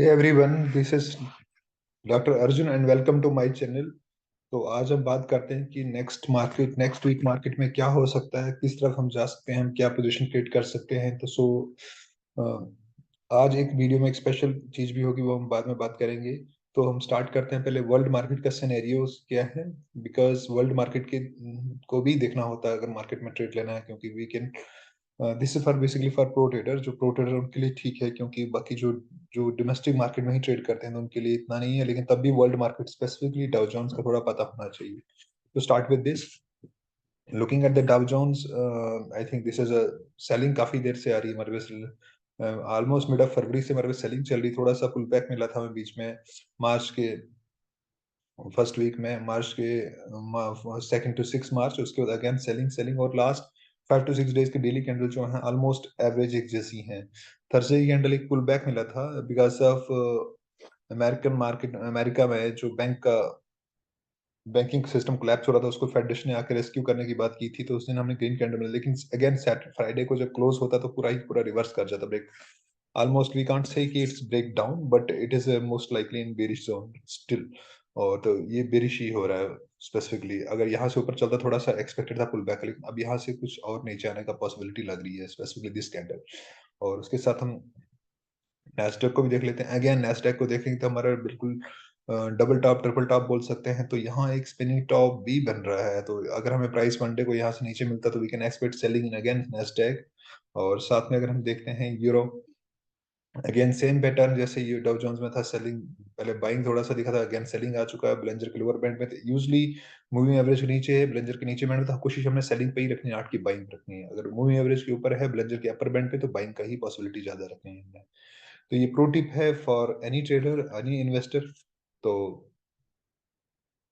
Hey everyone, this is doctor Arjun and welcome to my channel. तो आज हम बात करते हैं कि नेक्स्ट वीक मार्केट में क्या हो सकता है, किस तरफ हम जा सकते हैं, हम क्या पोजीशन क्रिएट कर सकते हैं। आज एक वीडियो में एक स्पेशल चीज भी होगी, वो हम बाद में बात करेंगे। तो हम स्टार्ट करते हैं, पहले वर्ल्ड मार्केट का सिनेरियोस क्या है, बिकॉज वर्ल्ड मार्केट के को भी देखना होता है अगर मार्केट में ट्रेड लेना है, क्योंकि we can this is for basically for pro trader. जो प्रो ट्रेडर उनके लिए ठीक है, क्योंकि बाकी जो जो डोमेस्टिक मार्केट में ही ट्रेड करते हैं तो उनके लिए इतना नहीं है, लेकिन तब भी world market specifically Dow Jones का थोड़ा पता होना चाहिए। तो start with this, looking at the Dow Jones, I think this is a selling काफी देर से आ रही है हमारे पास। ऑलमोस्ट मिड ऑफ फरवरी से हमारे पास सेलिंग चल रही, थोड़ा सा पुल बैक मिला था हमें बीच में मार्च के फर्स्ट वीक में, मार्च के सेकंड टू 6 मार्च। उसके बाद अगेन सेलिंग सेलिंग, और लास्ट 5 to 6 डेज के डेली कैंडल जो है ऑलमोस्ट एवरेज एक जैसी हैं। थर्सडे की कैंडल एक पुल बैक मिला था because of American market, America में जो बैंकिंग सिस्टम कोलैप्स हो रहा था, उसको फेड ने आकर रेस्क्यू करने की बात की थी, तो उस दिन हमने ग्रीन कैंडल मिला। लेकिन अगेन फ्राइडे को जब क्लोज होता तो पूरा ही पूरा रिवर्स कर जाता, break. Almost we can't say कि it's break down, but it is most likely in bearish zone still. और तो ये बेरिश ही हो रहा है स्पेसिफिकली। अगर यहाँ से ऊपर चलता, थोड़ा सा एक्सपेक्टेड था पुल बैक, लेकिन अब यहाँ से कुछ और नीचे आने का पॉसिबिलिटी लग रही है, स्पेसिफिकली दिस कैंडल। और उसके साथ हम नैस्डैक को भी देख लेते हैं। अगेन नैस्डैक को देखेंगे तो हमारा बिल्कुल डबल टॉप ट्रिपल टॉप बोल सकते हैं। तो यहाँ एक स्पिनिंग टॉप भी बन रहा है, तो अगर हमें प्राइस मंडे को यहाँ से नीचे मिलता तो we can expect selling in again Nasdaq. और साथ में अगर हम देखते हैं यूरो, अगेन सेम पैटर्न जैसे ये डाउ जोन्स में था, सेलिंग पहले बाइंग थोड़ा सा दिखा था, अगेन सेलिंग आ चुका है। ब्लेंजर के लोअर बैंड में यूजली मूविंग एवरेज के नीचे है, ब्लेंजर के नीचे बैंड में, तो कोशिश हमने सेलिंग पे ही रखनी है, आठ की बाइंग रखनी है। अगर मूविंग एवरेज के ऊपर है, ब्लेंजर के अपर बैंड पे, तो बाइंग का ही पॉसिबिलिटी ज्यादा रखनी है हमने। तो ये प्रो टिप है for any trader, any investor. तो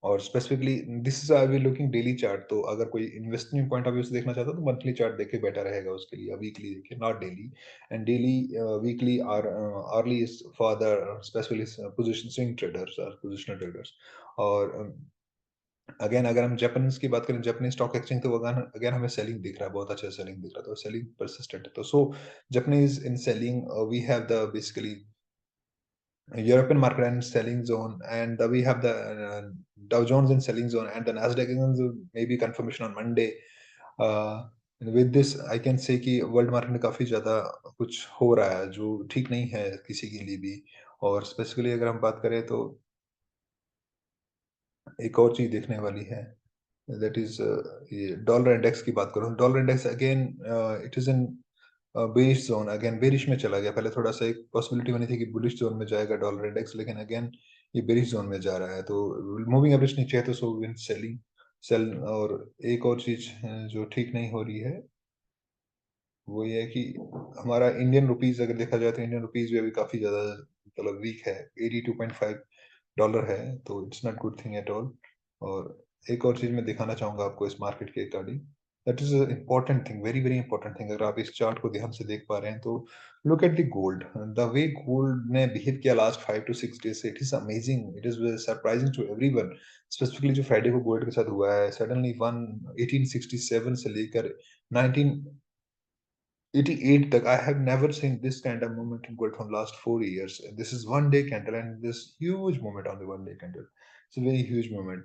और specifically this is I will looking daily chart. तो अगर कोई इन्वेस्टमेंट पॉइंट ऑफ व्यू से देखना चाहता है तो मंथली चार्ट देखे बेटर रहेगा उसके लिए, वीकली देखिए, not daily. And daily weekly are early is for the specifically position swing traders और पोजिशनल ट्रेडर्स। और अगेन अगर हम जापानीज की बात करें, जापानीज स्टॉक एक्सचेंज, तो अगेन अगेन हमें सेलिंग दिख रहा है, बहुत अच्छा सेलिंग दिख रहा है, तो सेलिंग परसिस्टेंट है। तो so Japanese in selling, we have the basically European market and selling zone, and we have the Dow Jones in selling zone, and the Nasdaq is maybe confirmation on Monday. With this, I can say कि world market में काफी ज्यादा कुछ हो रहा है जो ठीक नहीं है किसी के लिए भी। और स्पेसिफिकली अगर हम बात करें तो एक और चीज देखने वाली है, दैट इज ये डॉलर इंडेक्स की बात करूँ। Dollar index again it is in bearish zone, again bearish में चला गया। पहले थोड़ा सा एक पॉसिबिलिटी बनी थी कि बुलिश जोन में जाएगा डॉलर इंडेक्स, लेकिन अगेन ये बेरिश जोन में जा रहा है। तो मूविंग एवरेज नीचे है, तो सो विन सेलिंग सेल। और एक और चीज जो ठीक नहीं हो रही है वो ये है कि हमारा इंडियन रुपीज अगर देखा जाए तो इंडियन रुपीज भी अभी काफी ज्यादा मतलब वीक है, 82.5 डॉलर है, तो it's not good thing at all. और एक और चीज मैं दिखाना चाहूंगा आपको इस मार्केट के according, that is important thing, very very important thing. अगर आप इस चार्ट को ध्यान से देख पा रहे हैं तो look at the gold, the way gold ने बिहेव किया लास्ट 5 to 6 डेज से, it is amazing, it is surprising to everyone. Specifically जो फ्राइडे को गोल्ड के साथ हुआ है, सडनली वन 1867 से लेकर 1988 तक, I have never seen this kind of movement in gold from last 4 years. This is one day candle and this huge movement on the one day candle. It's a very huge movement.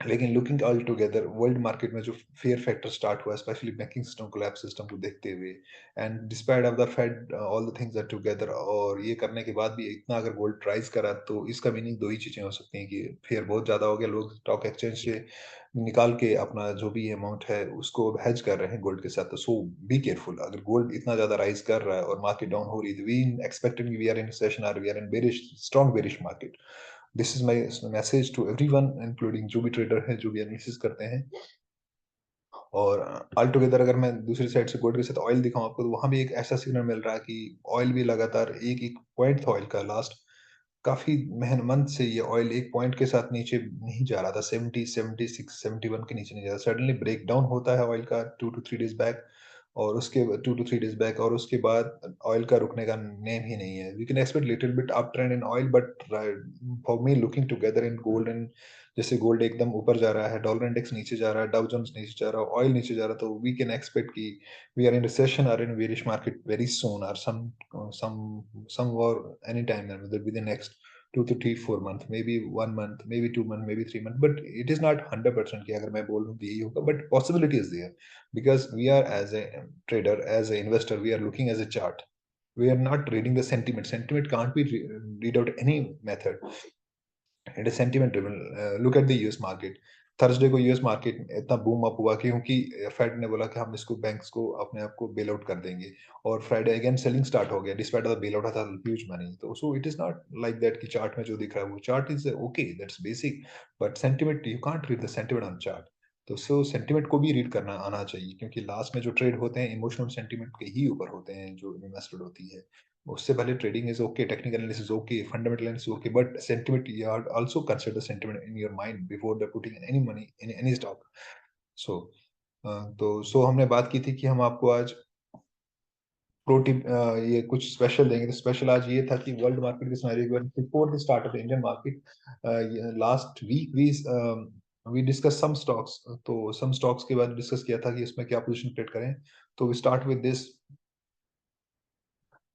लेकिन looking all together world market में जो fear factor start हुआ, specially banking system collapse system को देखते हुए, and despite of the Fed all the things are together, और ये करने के बाद भी इतना अगर गोल्ड राइज करा, तो इसका मीनिंग दो ही चीजें हो सकती हैं कि फेयर बहुत ज्यादा हो गया, लोग स्टॉक एक्सचेंज से निकाल के अपना जो भी अमाउंट है उसको हेज कर रहे हैं गोल्ड के साथ। तो सो बी केयरफुल, अगर गोल्ड इतना ज्यादा राइज कर रहा है और मार्केट डाउन हो रही है, we expected we are in session, are we are in bearish, strong bearish market. This is my message to everyone, including जो भी ट्रेडर है, जो भी एनालिसिस करते हैं। और ऑल टुगेदर अगर मैं दूसरी साइड से गोल्ड के साथ ऑयल दिखाऊं आपको, तो वहां भी एक ऐसा सिग्नल मिल रहा है कि ऑयल भी लगातार एक एक पॉइंट था ऑयल का लास्ट काफी मंथ से, ये ऑयल एक पॉइंट के साथ नीचे नहीं जा रहा था, 70 76 71 के नीचे नहीं जा रहा, सडनली ब्रेक डाउन होता है ऑयल का 2 to 3 डेज बैक। और उसके 2 to 3 days बैक, और उसके बाद ऑयल का रुकने का नेम ही नहीं है। We can expect little bit up trend in oil, but for me looking together in gold and, जैसे गोल्ड एकदम ऊपर जा रहा है, डॉलर इंडेक्स नीचे जा रहा है, डाउ जोन्स नीचे जा रहा है, ऑयल नीचे जा रहा है, तो वी कैन एक्सपेक्ट कि वी आर इन रिसेशन और इन बेरिश मार्केट वेरी सून, और some or any time within next 2 to 3 4 months, maybe 1 month, maybe 2 month, maybe 3 month, but it is not 100% कि अगर मैं बोल दूं कि यही होगा, but possibility is there because we are as a trader, as a investor, we are looking as a chart. We are not reading the sentiment. Sentiment can't be read out any method. It is sentiment driven. Look at the US market. Thursday को US market इतना boom up हुआ क्योंकि fade ने बोला कि हम इसको banks को अपने आप को बेल आउट कर देंगे, और फ्राइडे अगेन सेलिंग स्टार्ट हो गया despite of the bail out था ह्यूज मनी। तो so it is not like that कि चार्ट में जो दिख रहा है वो chart is okay, that's basic, but sentiment you can't read the sentiment on chart. तो सो सेंटिमेंट को भी रीड करना आना चाहिए, क्योंकि लास्ट में जो ट्रेड होते हैं इमोशनल सेंटिमेंट के ही ऊपर होते हैं जो इन्वेस्टेड होती है। उससे पहले trading is okay, technical analysis okay, fundamental analysis okay, but sentiment you are also consider sentiment in your mind before the putting any money in any stock. So तो हमने बात की थी कि हम आपको आज प्रो टिप ये कुछ स्पेशल देंगे। तो स्पेशल आज ये था कि वर्ल्ड मार्केट के scenario before the start of the Indian market, last week we discuss some stocks. तो सम स्टॉक्स के बाद डिस्कस किया था कि इसमें क्या पोजीशन क्रिएट करें। तो वी स्टार्ट विद दिस।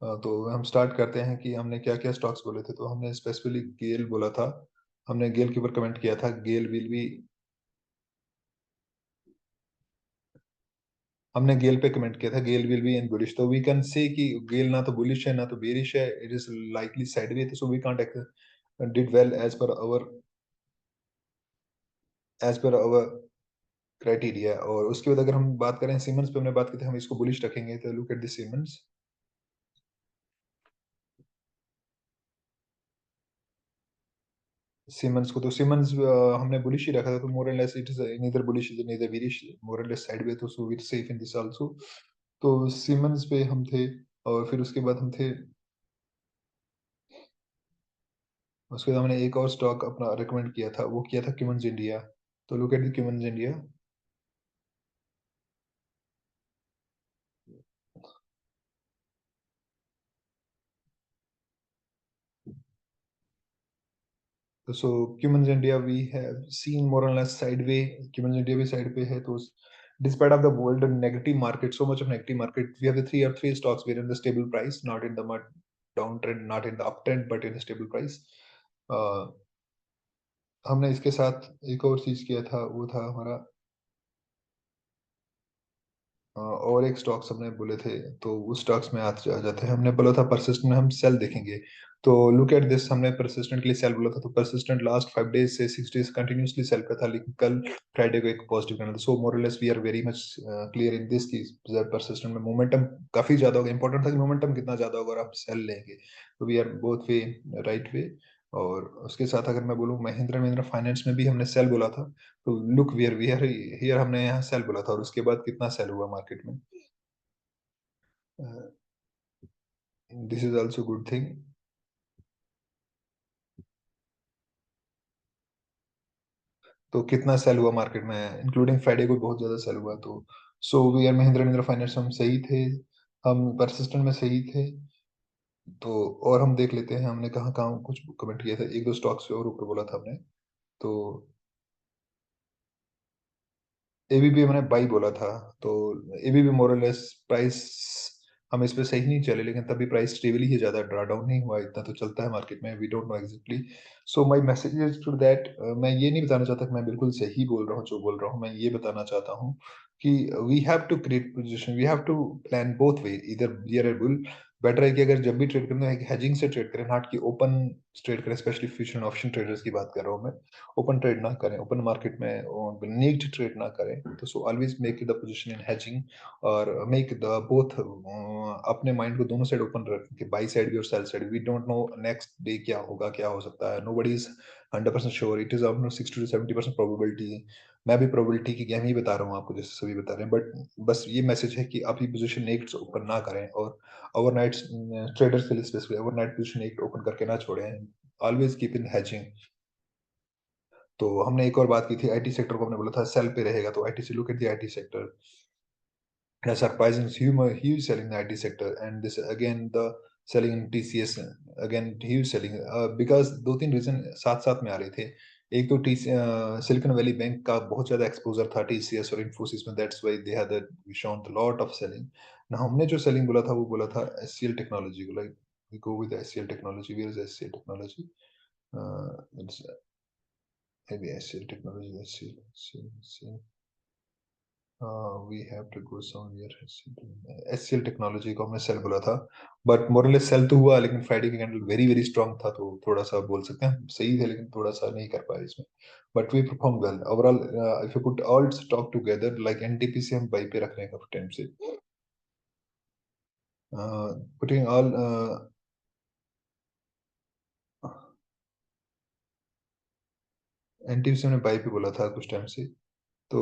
तो हम स्टार्ट करते हैं कि हमने क्या क्या स्टॉक्स बोले थे। तो हमने स्पेसिफिकली गेल बोला था, हमने गेल के ऊपर कमेंट किया था, गेल विल बी, हमने गेल पे कमेंट किया था गेल विल बी इन बुलिश। तो वी कैन से कि गेल ना तो बुलिश है ना तो बेरिश है, it is likely sideway, so we can't did well as per our criteria. और उसके बाद अगर हम बात करें सीमेंस पे, हमने बात की थी हम इसको बुलिश रखेंगे। तो look at the Siemens, Siemens को, तो सीमेंस हमने बुलिश ही रखा था। तो more and less it is neither bullish neither bearish, more and less sideways, तो so we safe in this also. तो सीमेंस पे हम थे, और फिर उसके बाद हम थे, उसके बाद हमने एक और स्टॉक अपना रिकमेंड किया था, वो किया था क्यूमन्स इंडिया। तो look at the Cummins India. तो so Cummins India we have seen more और लेस साइडवे, क्यूमन्स इंडिया भी साइड पे है। तो despite of the world negative market, so much of negative market, we have the three stocks, we're in the stable price, not in the downtrend, not in the uptrend, but in the stable price. uh, हमने इसके साथ एक और चीज किया था, वो था हमारा और एक स्टॉक्स हमने बोले थे। तो उस स्टॉक्स में आज आ जाते हैं। हमने बोला था परसिस्टेंट में हम सेल देखेंगे। तो लुक एट दिस, हमने परसिस्टेंट के लिए सेल बोला था। तो परसिस्टेंट लास्ट 5 डेज से 6 डेज कंटिन्यूसली सेल पे था, लेकिन कल फ्राइडे को एक पॉजिटिव करना था। So more less we are very much clear in this की परसिस्टेंट में मोमेंटम काफी ज्यादा होगा। इंपॉर्टेंट था कि मोमेंटम कितना ज्यादा होगा और आप सेल लेंगे। तो we are both way right way. और उसके साथ अगर मैं बोलूँ महिंद्रा महिंद्रा फाइनेंस में भी हमने सेल बोला था। तो लुक वी आर हियर, हमने यहाँ सेल बोला था, और उसके बाद कितना सेल हुआ मार्केट में, this is also good thing. तो कितना सेल हुआ मार्केट में इंक्लूडिंग फ्राइडे को बहुत ज्यादा सेल हुआ। तो so we are Mahindra Mahindra finance हम सही थे, हम परसिस्टेंट में सही थे। तो और हम देख लेते हैं हमने कहाँ कहाँ कुछ कमेंट किया था, एक दो स्टॉक्स और ऊपर बोला था हमने। तो एबीबी मैंने बाई बोला था। तो एबीबी मोरलेस प्राइस हम इस पे सही नहीं चले, लेकिन तभी प्राइस स्टेबल ही है, ज्यादा ड्रा डाउन नहीं हुआ, इतना तो चलता है मार्केट में, we don't know exactly. So my message is to that, मैं ये नहीं बताना चाहता कि मैं बिल्कुल सही बोल रहा हूँ जो बोल रहा हूँ। मैं ये बताना चाहता हूँ कि we have to create position, we have to plan both way, इधर बियर और बुल। बेटर है कि अगर जब भी ट्रेड करना है हेजिंग से ट्रेड करें, नॉट कि ओपन ट्रेड करें। Specially future and option traders की बात कर रहा हूँ मैं। ओपन ट्रेड ना करें, ओपन मार्केट में नीट ट्रेड ना करें। तो so always make the position in hedging, और मेक द बोथ, अपने माइंड को दोनों साइड ओपन रखें कि बाई साइड भी और sell side. We don't know next day क्या होगा, क्या हो सकता है, nobody is 100% sure, it is of 60 to 70% probability. मैं भी प्रोबेबिलिटी की गेम ही बता रहा हूँ आपको, जैसे सभी बता रहे हैं, बट बस ये मैसेज है कि आप ये पोजीशन नेक्स्ट ओपन ना करें, और ओवरनाइट ट्रेडर्स के लिए स्पेसिफिक ओवरनाइट पोजीशन एक ओपन करके ना छोड़ें। Always keep in hatching. तो हमने एक और बात की थी, आईटी सेक्टर को हमने बोला था सेल पे रहेगा। तो आईटी से look at the IT sector. a surprising huge selling in the IT sector, and this again the selling in TCS, again huge selling, because दो तीन रीजन साथ साथ में आ रहे थे। एक तो टी सिलिकॉन वैली बैंक का बहुत ज्यादा एक्सपोजर था टीसीएस और इन्फोसिस में, that's why they had shown the lot of selling ना। हमने जो सेलिंग बोला था वो बोला था एचसीएल टेक्नोलॉजी को, like we go with HCL technology, where is HCL technology, it's maybe HCL technology, HCL we have to go somewhere. HCL technology को हमने सेल बोला था, बट मोरलेस सेल तो हुआ, लेकिन फ्राइडे की कैंडल वेरी वेरी स्ट्रांग था, तो थोड़ा सा बोल सकते हैं सही है, लेकिन थोड़ा सा नहीं कर पाए इसमें। But we perform well overall. If you put all stock together, like NTPC हम बाई पे रख रहे हैं काफी टाइम से, पुटिंग ऑल एनटीपीसी हमने बाई पे बोला था कुछ टाइम से। तो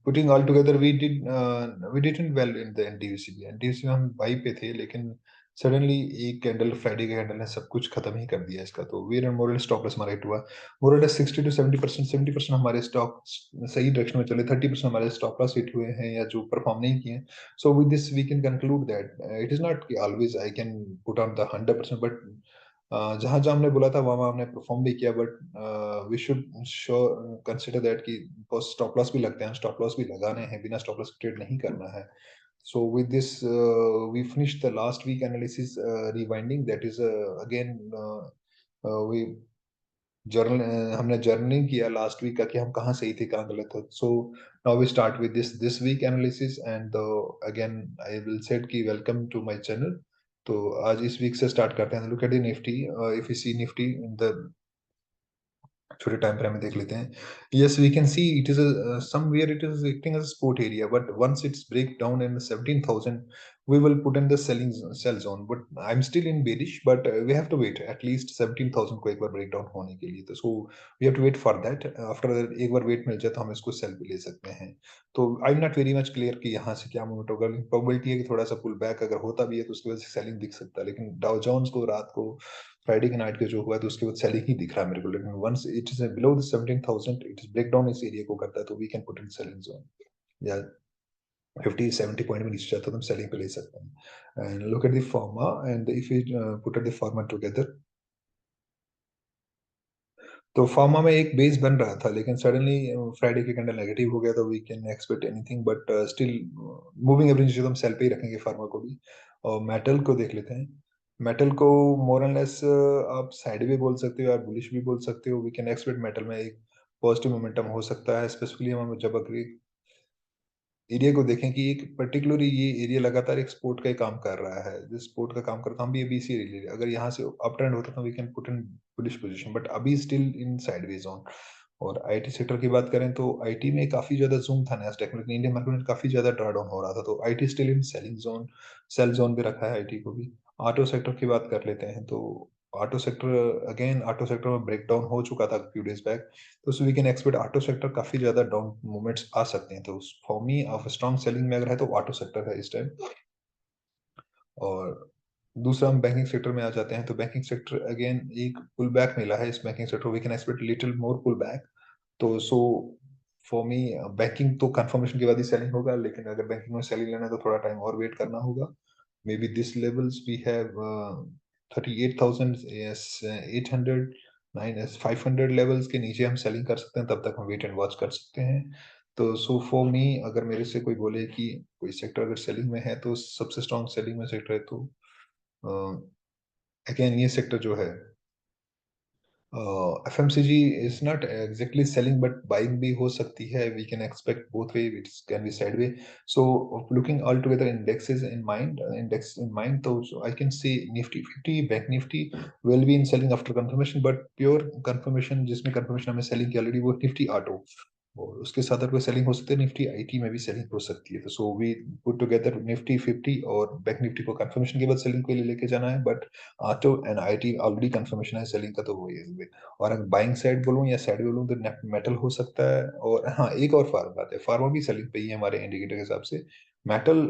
putting all together we didn't well in the NTUC भी। एनटीयूसी में हम बाई पे थे, लेकिन सडनली एक कैंडल, फ्राइडे के कैंडल ने सब कुछ खत्म ही कर दिया इसका। तो we and moral stock loss हमारा हिट हुआ। मोरल 60 to 70%, 70% हमारे स्टॉक सही डायरेक्शन में चले, 30% हमारे स्टॉप लॉस हिट हुए हैं या जो परफॉर्म नहीं किए। So with this we can conclude that it is not always I can put on the 100%, but जहां जहां हमने बोला था वहां वहां हमने परफॉर्म भी किया। But we should sure consider that कि स्टॉप लॉस भी लगते हैं, स्टॉप लॉस भी लगाने हैं, बिना स्टॉप लॉस ट्रेड नहीं करना है। So with this, we finished the last week analysis rewinding. That is again we हमने जर्नलिंग किया लास्ट वीक का कि हम कहाँ सही थे कहाँ गलत थे। So now we start with this week analysis, and again I will said कि वेलकम टू माय चैनल। तो आज इस वीक से स्टार्ट करते हैं। Look at the Nifty, if you see Nifty in the छोटे टाइम फ्रेम में देख लेते हैं। Yes, we can see it is somewhere it is acting as a support area, but once it's break down in 17,000 we will put in the selling sell zone, but I'm still in bearish, but we have to wait at least 17,000 को एक बार break down होने के लिए। तो so we have to wait for that. After एक बार wait मिल जाए तो हम इसको सेल भी ले सकते हैं। तो I am not very much clear कि यहाँ से क्या मूवमेंट होगा, लेकिन प्रोबेबिलिटी है कि थोड़ा सा पुल बैक अगर होता भी है तो उसकी वजह से सेलिंग दिख सकता है। लेकिन डाउ जोन्स को रात को फ्राइडे के नाइट के जो हुआ तो उसके बाद सेलिंग ही दिख रहा है मेरे को। लेकिन once it is below the 17,000, it is break down इस एरिया को करता है तो we can put in selling zone, या 50-70 पॉइंट में नीचे जाता है तो हम सेलिंग पे ले सकते हैं। And look at the pharma, and if you put at the pharma together, तो फार्मा में एक बेस बन रहा था, लेकिन सडनली फ्राइडे के कैंडल नेगेटिव हो गया, तो we can expect anything, but still moving average तो हम सेल पे ही रखेंगे फार्मा को भी। और मेटल को देख लेते हैं। मेटल को मोर एंड लेस आप साइड भी बोल सकते हो, आप बुलिश भी बोल सकते हो। वी कैन एक्सपेक्ट मेटल में एक पॉजिटिव मोमेंटम हो सकता है, स्पेशली हम जब अगर एरिया को देखें कि एक पर्टिकुलरली ये एरिया लगातार एक सपोर्ट का ही काम कर रहा है, जिस सपोर्ट का काम करता हम भी अभी इसी एरिया, अगर यहाँ से अप ट्रेंड होता तो we can put in bullish position, but अभी स्टिल इन साइडवेज जोन। और आईटी सेक्टर की बात करें तो आईटी में काफी ज्यादा जूम था नैस्डैक में, लेकिन इंडियन मार्केट में काफी ज्यादा ड्रा डाउन हो रहा था, तो IT still in selling zone, sell zone पे रखा है आईटी को भी। ऑटो सेक्टर की बात कर लेते हैं, तो auto sector, again auto sector में ब्रेकडाउन हो चुका था फ्यू डेज बैक, तो we can expect auto sector काफी ज्यादा डाउन मूवमेंट्स आ सकते हैं। तो for me of strong selling में अगर है तो ऑटो सेक्टर है इस टाइम। और दूसरा हम बैंकिंग सेक्टर में आ जाते हैं, तो बैंकिंग सेक्टर अगेन एक पुल बैक मिला है इस banking sector, we can expect little more pull back. तो सो फॉर मी बैंकिंग तो कंफर्मेशन के बाद ही सेलिंग होगा, लेकिन अगर बैंकिंग में सेलिंग लेना है तो थोड़ा टाइम और वेट करना होगा। Maybe this levels we have 38,000, yes, 800, 9, 500 levels के नीचे हम सेलिंग कर सकते हैं, तब तक हम वेट एंड वॉच कर सकते हैं। तो सो फॉर मी अगर मेरे से कोई बोले कि कोई सेक्टर अगर सेलिंग में है तो सबसे स्ट्रॉन्ग सेलिंग में सेक्टर है तो अगेन ये सेक्टर जो है FMCG is not exactly selling, but buying भी हो सकती है. We can expect both way. It can be sideway. So looking all together index in mind, so I can say Nifty 50, Bank Nifty will be in selling after confirmation, but pure confirmation जिसमें confirmation हमें selling की already वो Nifty Auto. और उसके साथ अगर कोई selling हो सकती है निफ्टी आईटी में भी सेलिंग हो सकती है। तो so we put together Nifty 50 और बैंक निफ्टी को कंफर्मेशन के बाद सेलिंग के लिए लेके जाना है, but auto and IT already confirmation है सेलिंग का, तो वो ये। और अगर बाइंग साइड बोलूँ या साइड बोलूँ तो मेटल हो सकता है। और हाँ, एक और फार्मा बात है, फार्मा भी सेलिंग पे ही है हमारे इंडिकेटर के हिसाब से। मेटल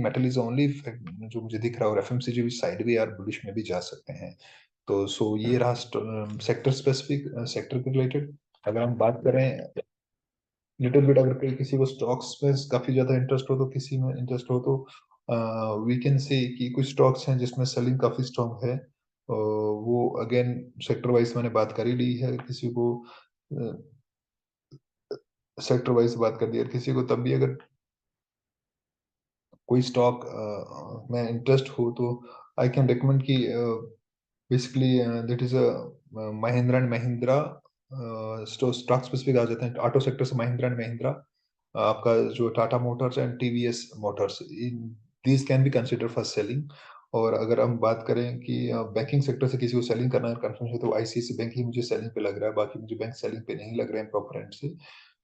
मेटल इज ओनली जो मुझे दिख रहा है, और एफएमसीजी भी साइड भी यार बुलिश में भी जा सकते हैं। तो सो ये रहा सेक्टर स्पेसिफिक सेक्टर के रिलेटेड। अगर हम बात करें लिटिल बिट अगर कोई किसी को स्टॉक्स में काफी ज्यादा इंटरेस्ट हो तो किसी में इंटरेस्ट हो तो वी कैन से कि कुछ स्टॉक्स हैं जिसमें सेलिंग काफी स्ट्रांग है। वो अगेन सेक्टर वाइज मैंने बात कर ही ली है, किसी को सेक्टर वाइज बात कर दी है, किसी को तब भी अगर कोई स्टॉक में इंटरेस्ट हो तो आई कैन रिकमेंड कि basically that is a Mahindra and Mahindra. Stock specific आ जाते हैं ऑटो सेक्टर से महिंद्रा एंड महिंद्रा, आपका जो Tata motors and TVS Motors, in these can be consider for selling. और अगर हम बात करें कि बैंकिंग सेक्टर से किसी को सेलिंग करना है कंफर्म है तो आईसीआईसी बैंक ही मुझे सेलिंग पे लग रहा है, बाकी मुझे बैंक सेलिंग पे नहीं लग रहे हैं प्रॉपर एंड से।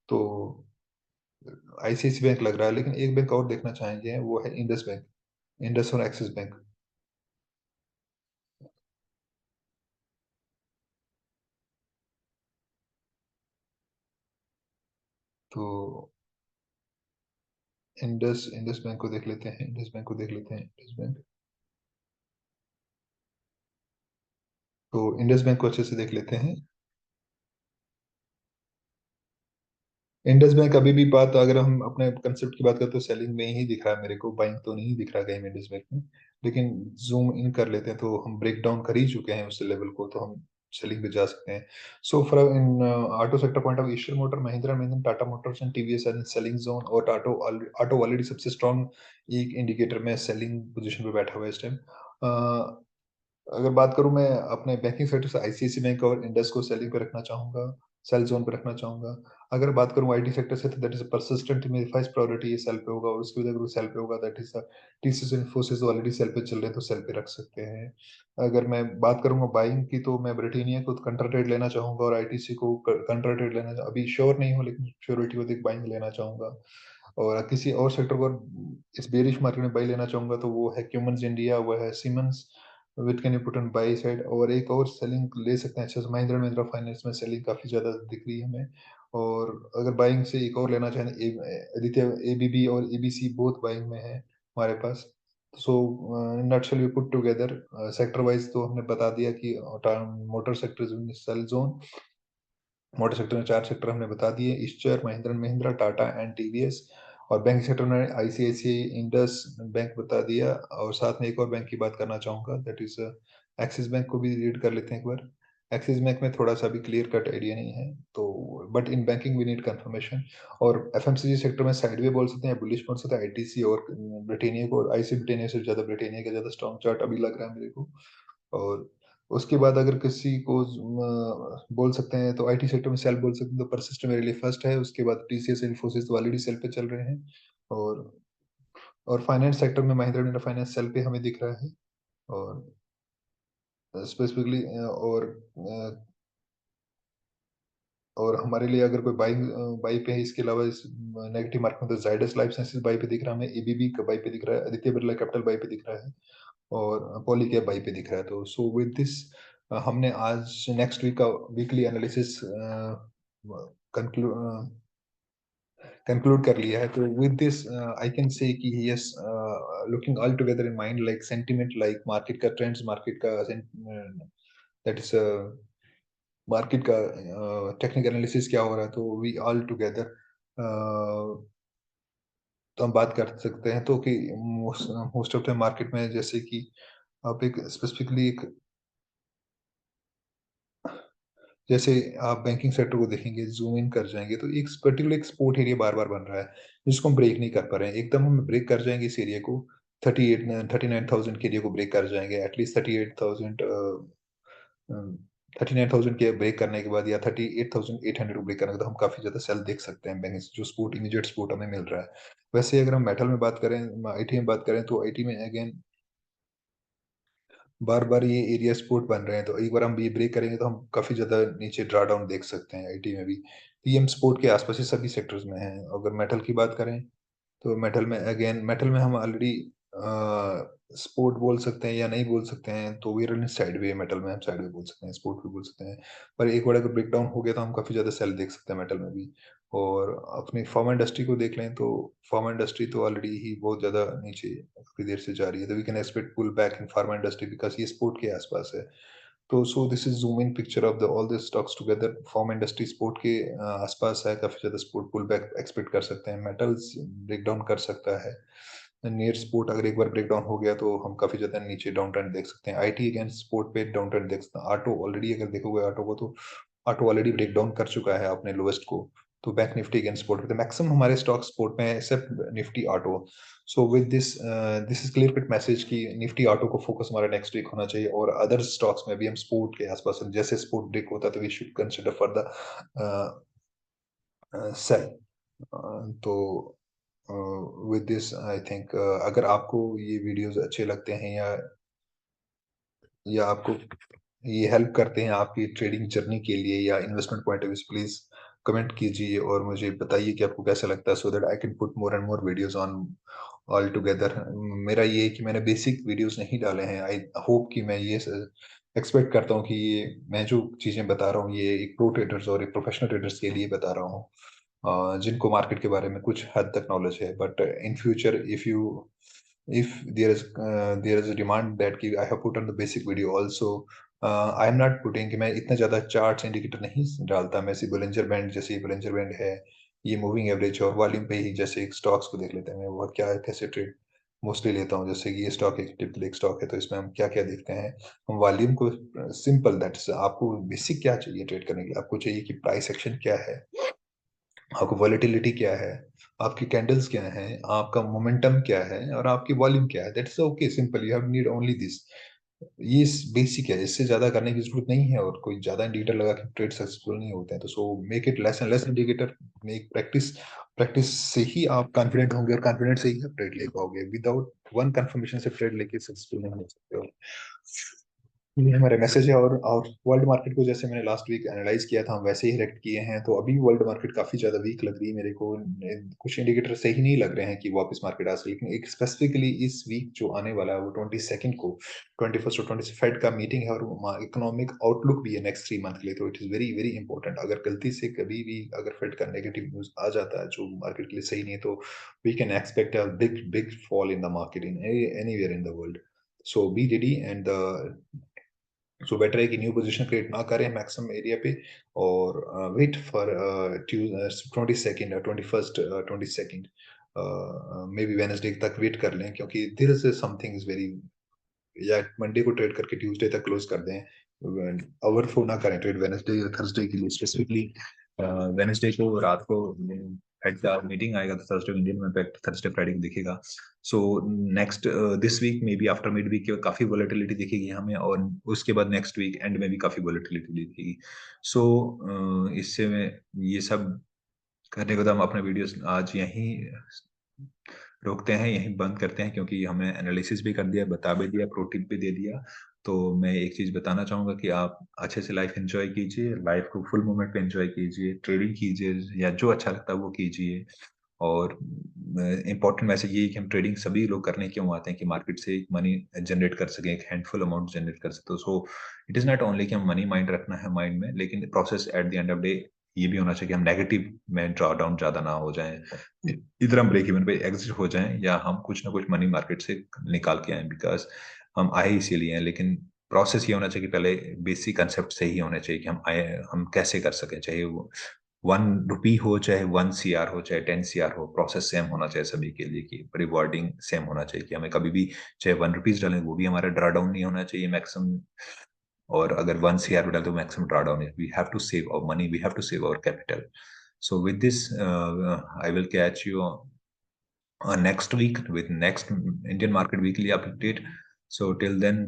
तो आईसीआईसी बैंक लग रहा है, लेकिन एक बैंक और देखना चाहेंगे वो है इंडस बैंक, इंडस और एक्सिस बैंक। तो इंडस इंडस बैंक को देख लेते हैं, इंडस बैंक को देख लेते हैं, इंडस बैंक। तो इंडस बैंक को अच्छे से देख लेते हैं। इंडस बैंक अभी भी बात अगर हम अपने कंसेप्ट की बात करें तो सेलिंग में ही दिख रहा है मेरे को, बाइंग तो नहीं दिख रहा कहीं में इंडस बैंक में। लेकिन जूम इन कर लेते हैं तो हम ब्रेक डाउन कर ही चुके हैं उस लेवल को, तो हम सेलिंग पे जा सकते हैं। So from in auto sector point of eastern motor, Mahindra Mahindra, Tata motors and TVS are in selling zone, और ऑटो ऑटो ऑलरेडी सबसे स्ट्रॉन्ग एक इंडिकेटर में सेलिंग पोजीशन पे बैठा हुआ है इस टाइम। अगर बात करूं मैं अपने बैंकिंग सेक्टर से आईसीआईसी बैंक और इंडस को सेलिंग पे रखना चाहूंगा, सेल जोन पे रखना चाहूंगा। अगर बात करूं आईटी सेक्टर से तो दैट इज परसिस्टेंट, मेरी फर्स्ट प्रायोरिटी ये सेल पे होगा, और उसके बाद अगर वो सेल पे होगा that is TCS Infosys already sell पे चल रहे हैं तो सेल पे रख सकते हैं। अगर मैं बात करूंगा बाइंग की तो मैं ब्रिटेनिया को कंट्रा ट्रेड लेना चाहूंगा और आईटीसी को कंट्रा ट्रेड लेना अभी श्योर नहीं हूँ लेकिन श्योरिटी को देख बाइंग लेना चाहूंगा। और किसी और सेक्टर को इस बेरिश मार्केट में बाई लेना चाहूंगा तो वो है क्यूमन्स इंडिया, वो है siemens, which can you put on by side. और एक और सेलिंग ले सकते हैं अच्छे से, महिंद्रा महिंद्रा फाइनेंस में सेलिंग काफी ज्यादा दिख रही है हमें। और अगर बाइंग से एक और लेना चाहें आदित्य, एबीबी और एबीसी बोथ बाइंग में है हमारे पास। So nutshell we put together sector wise तो हमने बता दिया कि motor sector sell zone, motor sector में चार सेक्टर हमने बता दिए, Eicher, Mahindra and Mahindra, Tata and TVS. और बैंक सेक्टर में आईसीआईसीआई, इंडस बैंक बता दिया, और साथ में एक और बैंक की बात करना चाहूंगा दैट इज एक्सिस बैंक को भी रीड कर लेते हैं एक बार। एक्सिस बैंक में थोड़ा सा भी क्लियर कट आइडिया नहीं है तो, but in banking we need confirmation. और एफएमसीजी सेक्टर में साइडवे बोल सकते हैं, बुलिश बोल सकते हैं आईटीसी और ब्रिटेनिया को, और आईसी ब्रिटेनिया से ज्यादा ब्रिटेनिया का ज्यादा स्ट्रॉन्ग चार्ट अभी लग रहा है मेरे को। और उसके बाद अगर किसी को बोल सकते हैं तो आईटी सेक्टर में सेल बोल सकते हैं तो परसिस्ट मेरे लिए फर्स्ट है, उसके बाद टीसीएस इन्फोसिस तो ऑलरेडी सेल पे चल रहे हैं। और और फाइनेंस सेक्टर में महिंद्रा महिंद्रा फाइनेंस सेल पे हमें दिख रहा है। और स्पेसिफिकली और हमारे लिए अगर कोई बाई बाई पे है इसके अलावा इस नेगेटिव मार्केट में तो जाइडस लाइफ साइंसेज बाई पे दिख रहा है हमें, एबीबी का बाई पे दिख रहा है, आदित्य बिरला कैपिटल बाई पे दिख रहा है, और पॉलीकैब बाई पे दिख रहा है। तो सो विद दिस हमने आज नेक्स्ट वीक का वीकली एनालिसिस कंक्लूड कर लिया है। तो with this I can say कि yes, looking all together in mind like sentiment, like market का ट्रेंड्स, मार्केट का दैट इज मार्केट का टेक्निकल एनालिसिस क्या हो रहा है, तो वी ऑल टुगेदर तो हम बात कर सकते हैं तो कि मोस्ट ऑफ द मार्केट में जैसे कि आप एक स्पेसिफिकली एक, जैसे आप बैंकिंग सेक्टर को देखेंगे, जूम इन कर जाएंगे तो एक पर्टिकुलर एक स्पोर्ट एरिया बार बार बन रहा है जिसको हम ब्रेक नहीं कर पा रहे हैं। एकदम हम ब्रेक कर जाएंगे इस एरिया को, 39,000 के एरिया को ब्रेक कर जाएंगे एटलीस्ट 38,000, 39,000 के ब्रेक करने के बाद या 38,800 को ब्रेक करने के बाद हम काफी ज्यादा सेल देख सकते हैं बैंक जो स्पोर्ट इमीडिएट स्पोर्ट हमें मिल रहा है। वैसे अगर हम मेटल में बात करें, आईटी में बात करें तो आईटी में अगेन बार बार ये एरिया सपोर्ट बन रहे हैं, तो एक बार हम ये ब्रेक करेंगे तो हम काफी ज्यादा नीचे ड्रा डाउन देख सकते हैं आईटी में भी। तो ये हम सपोर्ट के आसपास ही सभी सेक्टर्स में हैं। अगर मेटल की बात करें तो मेटल में अगेन, मेटल में हम ऑलरेडी स्पोर्ट बोल सकते हैं या नहीं बोल सकते हैं, तो we run side way, metal में हम साइड वे बोल सकते हैं, स्पोर्ट भी बोल सकते हैं। पर एक बार अगर ब्रेक डाउन हो गया तो हम काफी ज्यादा सेल देख सकते हैं मेटल में भी। और अपनी फार्मा इंडस्ट्री को देख लें तो फार्मा इंडस्ट्री तो ऑलरेडी ही बहुत ज्यादा नीचे काफी देर से जा रही है, तो we can expect pull back in pharma industry because ये स्पोर्ट के आसपास है। तो so this is zoom in picture of the all the stocks together. Pharma industry support के आसपास है, काफी ज्यादा स्पोर्ट पुल बैक एक्सपेक्ट कर सकते हैं। मेटल्स ब्रेक डाउन कर सकता है। नियर स्पोर्ट अगर एक बार ब्रेक डाउन हो गया तो हम काफी ज्यादा नीचे डाउन ट्रेंड देख सकते हैं। आईटी अगेंस्ट स्पोर्ट पे डाउन ट्रेंड देख सकते हैं। ऑटो ऑलरेडी अगर देखोगे ऑटो को, तो ऑटो ऑलरेडी ब्रेक डाउन कर चुका है अपने लोएस्ट को। तो बैंक निफ्टी अगेंस्ट स्पोर्ट पे मैक्सिमम हमारे स्टॉक स्पोर्ट में except Nifty auto. So with this is clear cut message कि निफ्टी ऑटो को फोकस हमारा नेक्स्ट वीक होना चाहिए, और अदर स्टॉक्स में भी हम स्पोर्ट के आसपास जैसे स्पोर्ट ब्रेक होता है तो we should consider for the sell. तो विद दिस आई थिंक अगर आपको ये वीडियोस अच्छे लगते हैं या आपको ये हेल्प करते हैं आपकी ट्रेडिंग जर्नी के लिए या investment point of view, please comment कीजिए और मुझे बताइए कि आपको कैसा लगता है, so that I can put more and more videos on all together. मेरा ये है कि मैंने बेसिक वीडियोस नहीं डाले हैं। आई होप कि मैं ये एक्सपेक्ट करता हूँ कि ये मैं जो चीज़ें बता रहा हूँ ये एक प्रो ट्रेडर्स और एक प्रोफेशनल ट्रेडर्स के लिए बता रहा हूँ, जिनको मार्केट के बारे में कुछ हद तक नॉलेज है। But in future if there is a demand that कि I have put on the basic video also, I am not putting कि मैं इतना ज़्यादा चार्ट्स इंडिकेटर नहीं डालता। मैं सिर्फ बोलिंजर बैंड, जैसे बोलिंजर बैंड है, ये मूविंग एवरेज और वॉल्यूम पे ही जैसे स्टॉक्स को देख लेते हैं। मैं वो क्या कैसे ट्रेड मोस्टली लेता हूँ। जैसे कि ये स्टॉक एक टिपिकल एक स्टॉक है, तो इसमें हम क्या क्या देखते हैं। हम वॉल्यूम को सिंपल दैट्स, आपको बेसिक क्या चाहिए ट्रेड करने के लिए, आपको चाहिए कि प्राइस एक्शन क्या है, आपको वॉलेटिलिटी क्या है, आपकी कैंडल्स क्या हैं, आपका मोमेंटम क्या है और आपकी वॉल्यूम क्या है। That's okay, simple, you have need only this. ये बेसिक है, इससे ज्यादा करने की जरूरत नहीं है, और कोई ज्यादा इंडिकेटर लगा के ट्रेड सक्सेसफुल नहीं होते हैं। तो so make it less and less indicator, make practice. Practice से ही आप कॉन्फिडेंट होंगे और कॉन्फिडेंट से ही आप ट्रेड ले पाओगे। विदाउट वन कंफर्मेशन से ट्रेड लेके सक्सेसफुल नहीं हो सकते हो। ये हमारे मैसेज है। और वर्ल्ड मार्केट को जैसे मैंने लास्ट वीक एनालाइज किया था, हम वैसे ही रेक्ट किए हैं। तो अभी वर्ल्ड मार्केट काफी ज्यादा वीक लग रही है मेरे को। कुछ इंडिकेटर सही नहीं लग रहे हैं कि वापस मार्केट आ सके। लेकिन एक स्पेसिफिकली इस वीक जो आने वाला है वो 22 को, 21 और 20 फेड का मीटिंग है, और इकोनॉमिक आउटलुक भी है नेक्स्ट 3 मंथ के लिए। तो it is very very important. अगर गलती से कभी भी अगर फेड का नेगेटिव न्यूज आ जाता है जो मार्केट के लिए सही नहीं है, तो we can expect a big big fall in the market in anywhere in the world. So be ready and so better है कि न्यू पोजीशन क्रिएट ना करें मैक्सिमम एरिया पे, और wait for 22 21 22 maybe Wednesday तक wait कर लें, क्योंकि there is something is very, या मंडे को ट्रेड करके ट्यूसडे तक क्लोज कर दें। ओवरफ्लो ना करें ट्रेड वेनसडे या थर्सडे के लिए स्पेसिफिकली। वेनसडे को रात को हेड का मीटिंग आएगा, तो थर्सडे इंडियन में थर्सडे फ्राइडे को दिखेगा। सो नेक्स्ट दिस वीक में भी आफ्टर मिड वीक के काफी वॉलेटिलिटी दिखेगी हमें, और उसके बाद नेक्स्ट वीक एंड में भी काफी वॉलेटिलिटी दिखेगी। सो इससे में ये सब करने के बाद हम अपने वीडियोस आज यहीं रोकते हैं, यहीं बंद करते हैं, क्योंकि हमने एनालिसिस भी कर दिया, बता भी दिया, प्रो टिप भी दे दिया। तो मैं एक चीज बताना चाहूंगा कि आप अच्छे से लाइफ एंजॉय कीजिए, लाइफ को फुल मोमेंट पे एंजॉय कीजिए, ट्रेडिंग कीजिए, या जो अच्छा लगता है वो कीजिए। और इम्पोर्टेंट मैसेज ये है कि हम ट्रेडिंग सभी लोग करने क्यों आते हैं कि मार्केट से एक मनी जनरेट कर सकें, एक हैंडफुल अमाउंट जनरेट कर सकते हो। So it is not only कि हम मनी माइंड रखना है माइंड में, लेकिन process at the end of day ये भी होना चाहिए कि हम नेगेटिव में ड्रॉ डाउन ज्यादा ना हो जाएं, इधर हम ब्रेक इवन पे एग्जिट हो जाएं, या हम कुछ ना कुछ मनी मार्केट से निकाल के आए, बिकॉज हम आए इसीलिए हैं। लेकिन प्रोसेस ये होना चाहिए कि पहले बेसिक कंसेप्ट सही होने चाहिए कि हम आए, हम कैसे कर सकें, चाहे वो 1 रुपी हो, चाहे 1 CR हो, चाहे 10 CR हो, प्रोसेस सेम होना चाहिए सभी के लिए, कि रिवॉर्डिंग सेम होना चाहिए, कि हमें कभी भी चाहे 1 रुपीज डालें वो भी हमारा ड्रा डाउन नहीं होना चाहिए मैक्सिमम, और अगर 1 CR भी डालें तो मैक्सिमम ड्रा डाउन है। We have to save our money, we have to save our capital. So with this, I will catch you next week with next Indian Market Weekly update. So till then,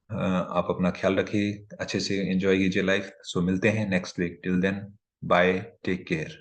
आप अपना ख्याल रखिए, अच्छे से enjoy कीजिए life. So मिलते हैं next week. Till then, bye, take care.